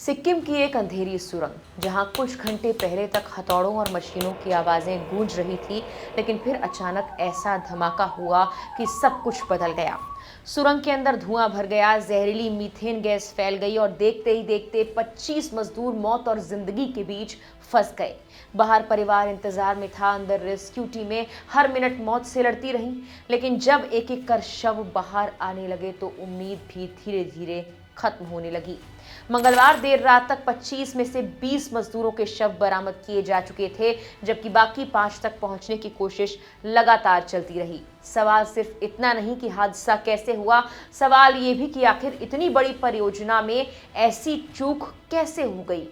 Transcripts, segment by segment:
सिक्किम की एक अंधेरी सुरंग जहां कुछ घंटे पहले तक हथौड़ों और मशीनों की आवाजें गूंज रही थी, लेकिन फिर अचानक ऐसा धमाका हुआ कि सब कुछ बदल गया। सुरंग के अंदर धुआं भर गया, जहरीली मीथेन गैस फैल गई और देखते ही देखते 25 मजदूर मौत और जिंदगी के बीच फंस गए। बाहर परिवार इंतजार में था, अंदर रेस्क्यू टीमें हर मिनट मौत से लड़ती रहीं, लेकिन जब एक एक कर शव बाहर आने लगे तो उम्मीद भी धीरे धीरे खत्म होने लगी। मंगलवार देर रात तक 25 में से 20 मजदूरों के शव बरामद किए जा चुके थे, जबकि बाकी 5 तक पहुंचने की कोशिश लगातार चलती रही। सवाल सिर्फ इतना नहीं कि हादसा कैसे हुआ, सवाल ये भी कि आखिर इतनी बड़ी परियोजना में ऐसी चूक कैसे हो गई।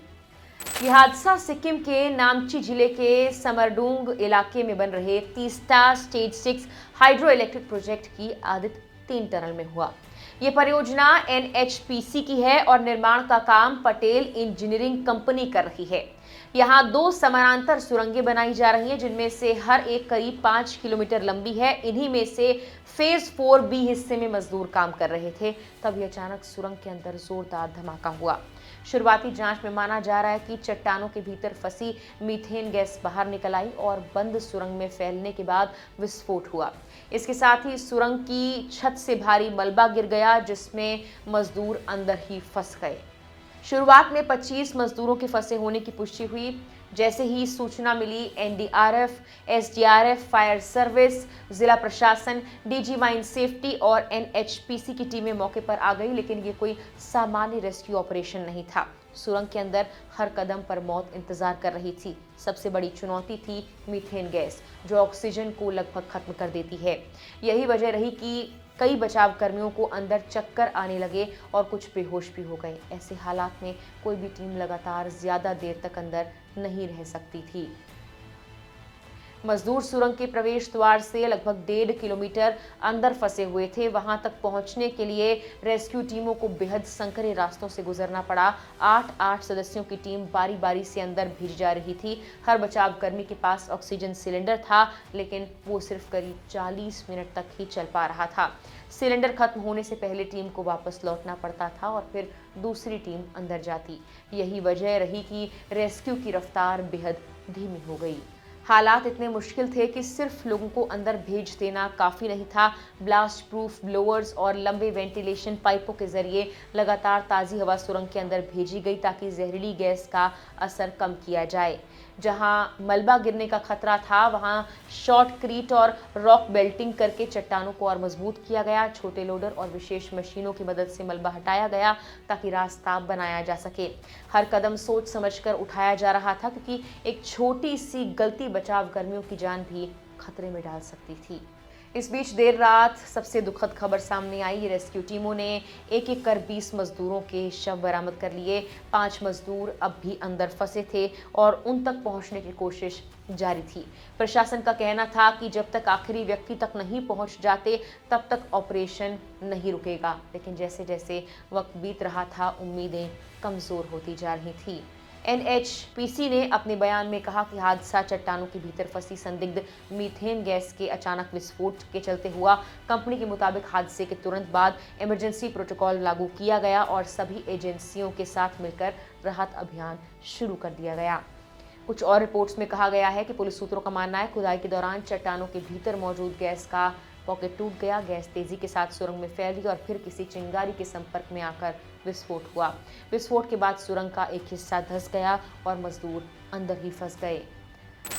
यह हादसा सिक्किम के नामची जिले के समरडुंग इलाके में बन रहे Teesta stage 6 hydro electric project की आदित्य 3 टनल में हुआ। ये परियोजना एनएचपीसी की है और निर्माण का काम पटेल इंजीनियरिंग कंपनी कर रही है। यहाँ 2 समानांतर सुरंगें बनाई जा रही हैं, जिनमें से हर एक करीब 5 किलोमीटर लंबी है। इन्हीं में से फेज 4B हिस्से में मजदूर काम कर रहे थे, तभी अचानक सुरंग के अंदर जोरदार धमाका हुआ। शुरुआती जांच में माना जा रहा है कि चट्टानों के भीतर फंसी मीथेन गैस बाहर निकल आई और बंद सुरंग में फैलने के बाद विस्फोट हुआ। इसके साथ ही सुरंग की छत से भारी मलबा गिर गया, जिसमें मजदूर अंदर ही फंस गए। शुरुआत में 25 मजदूरों के फंसे होने की पुष्टि हुई। जैसे ही सूचना मिली, एनडीआरएफ, एसडीआरएफ, फायर सर्विस, जिला प्रशासन, डीजी माइन सेफ्टी और एनएचपीसी की टीमें मौके पर आ गई, लेकिन ये कोई सामान्य रेस्क्यू ऑपरेशन नहीं था। सुरंग के अंदर हर कदम पर मौत इंतजार कर रही थी। सबसे बड़ी चुनौती थी मीथेन गैस, जो ऑक्सीजन को लगभग खत्म कर देती है। यही वजह रही कि कई बचाव कर्मियों को अंदर चक्कर आने लगे और कुछ बेहोश भी हो गए। ऐसे हालात में कोई भी टीम लगातार ज्यादा देर तक अंदर नहीं रह सकती थी। मजदूर सुरंग के प्रवेश द्वार से लगभग 1.5 किलोमीटर अंदर फंसे हुए थे। वहां तक पहुंचने के लिए रेस्क्यू टीमों को बेहद संकरे रास्तों से गुजरना पड़ा। 8 सदस्यों की टीम बारी बारी से अंदर भेजी जा रही थी। हर बचाव कर्मी के पास ऑक्सीजन सिलेंडर था, लेकिन वो सिर्फ करीब 40 मिनट तक ही चल पा रहा था। सिलेंडर खत्म होने से पहले टीम को वापस लौटना पड़ता था और फिर दूसरी टीम अंदर जाती। यही वजह रही कि रेस्क्यू की रफ्तार बेहद धीमी हो गई। हालात इतने मुश्किल थे कि सिर्फ लोगों को अंदर भेज देना काफ़ी नहीं था। ब्लास्ट प्रूफ ब्लोअर्स और लंबे वेंटिलेशन पाइपों के जरिए लगातार ताज़ी हवा सुरंग के अंदर भेजी गई, ताकि जहरीली गैस का असर कम किया जाए। जहां मलबा गिरने का खतरा था, वहां शॉटक्रीट और रॉक बेल्टिंग करके चट्टानों को और मजबूत किया गया। छोटे लोडर और विशेष मशीनों की मदद से मलबा हटाया गया, ताकि रास्ता बनाया जा सके। हर कदम सोच समझकर उठाया जा रहा था, क्योंकि एक छोटी सी गलती बचाव कर्मियों की जान भी खतरे में डाल सकती थी। इस बीच देर रात सबसे दुखद खबर सामने आई। रेस्क्यू टीमों ने एक एक कर 20 मजदूरों के शव बरामद कर लिए। 5 मजदूर अब भी अंदर फंसे थे और उन तक पहुंचने की कोशिश जारी थी। प्रशासन का कहना था कि जब तक आखिरी व्यक्ति तक नहीं पहुंच जाते, तब तक ऑपरेशन नहीं रुकेगा। लेकिन जैसे जैसे वक्त बीत रहा था, उम्मीदें कमजोर होती जा रही थी। एनएचपीसी ने अपने बयान में कहा कि हादसा चट्टानों के भीतर फंसी संदिग्ध मीथेन गैस के अचानक विस्फोट के चलते हुआ। कंपनी के मुताबिक हादसे के तुरंत बाद इमरजेंसी प्रोटोकॉल लागू किया गया और सभी एजेंसियों के साथ मिलकर राहत अभियान शुरू कर दिया गया। कुछ और रिपोर्ट्स में कहा गया है कि पुलिस सूत्रों का मानना है खुदाई के दौरान चट्टानों के भीतर मौजूद गैस का पॉकेट टूट गया। गैस तेजी के साथ सुरंग में फैली और फिर किसी चिंगारी के संपर्क में आकर विस्फोट हुआ। विस्फोट के बाद सुरंग का एक हिस्सा धंस गया और मजदूर अंदर ही फंस गए।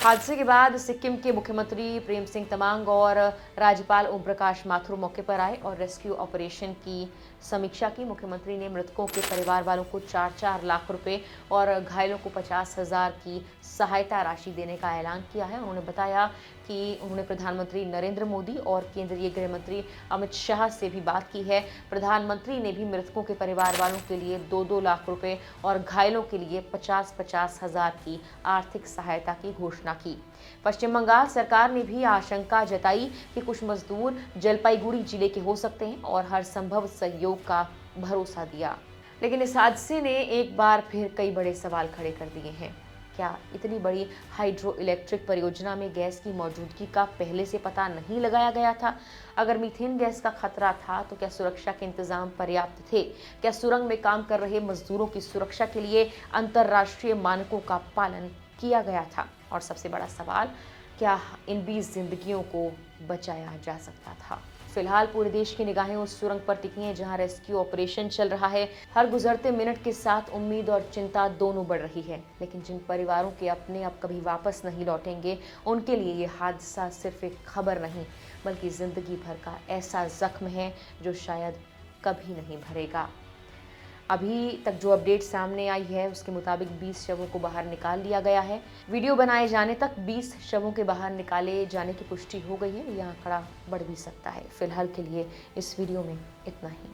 हादसे के बाद सिक्किम के मुख्यमंत्री प्रेम सिंह तमांग और राज्यपाल ओम प्रकाश माथुर मौके पर आए और रेस्क्यू ऑपरेशन की समीक्षा की। मुख्यमंत्री ने मृतकों के परिवार वालों को 4-4 लाख रुपए और घायलों को 50,000 की सहायता राशि देने का ऐलान किया है। उन्होंने बताया कि उन्होंने प्रधानमंत्री नरेंद्र मोदी और केंद्रीय गृह मंत्री अमित शाह से भी बात की है। प्रधानमंत्री ने भी मृतकों के परिवार वालों के लिए 2-2 लाख रुपए और घायलों के लिए 50,000 की आर्थिक सहायता की घोषणा की। पश्चिम बंगाल सरकार ने भी आशंका जताई कि कुछ मजदूर जलपाईगुड़ी जिले के हो सकते हैं और हर संभव सहयोग का भरोसा दिया। लेकिन इस हादसे ने एक बार फिर कई बड़े सवाल खड़े कर दिए हैं। क्या इतनी बड़ी हाइड्रो इलेक्ट्रिक परियोजना में गैस की मौजूदगी का पहले से पता नहीं लगाया गया था? अगर मीथेन गैस का खतरा था तो क्या सुरक्षा के इंतजाम पर्याप्त थे? क्या सुरंग में काम कर रहे मजदूरों की सुरक्षा के लिए अंतर्राष्ट्रीय मानकों का पालन किया गया था? और सबसे बड़ा सवाल, क्या इन 20 जिंदगियों को बचाया जा सकता था? फिलहाल पूरे देश की निगाहें उस सुरंग पर टिकी हैं जहां रेस्क्यू ऑपरेशन चल रहा है। हर गुजरते मिनट के साथ उम्मीद और चिंता दोनों बढ़ रही है, लेकिन जिन परिवारों के अपने अब कभी वापस नहीं लौटेंगे, उनके लिए ये हादसा सिर्फ एक खबर नहीं, बल्कि जिंदगी भर का ऐसा जख्म है जो शायद कभी नहीं भरेगा। अभी तक जो अपडेट सामने आई है उसके मुताबिक 20 शवों को बाहर निकाल लिया गया है। वीडियो बनाए जाने तक 20 शवों के बाहर निकाले जाने की पुष्टि हो गई है। यह आंकड़ा बढ़ भी सकता है। फिलहाल के लिए इस वीडियो में इतना ही।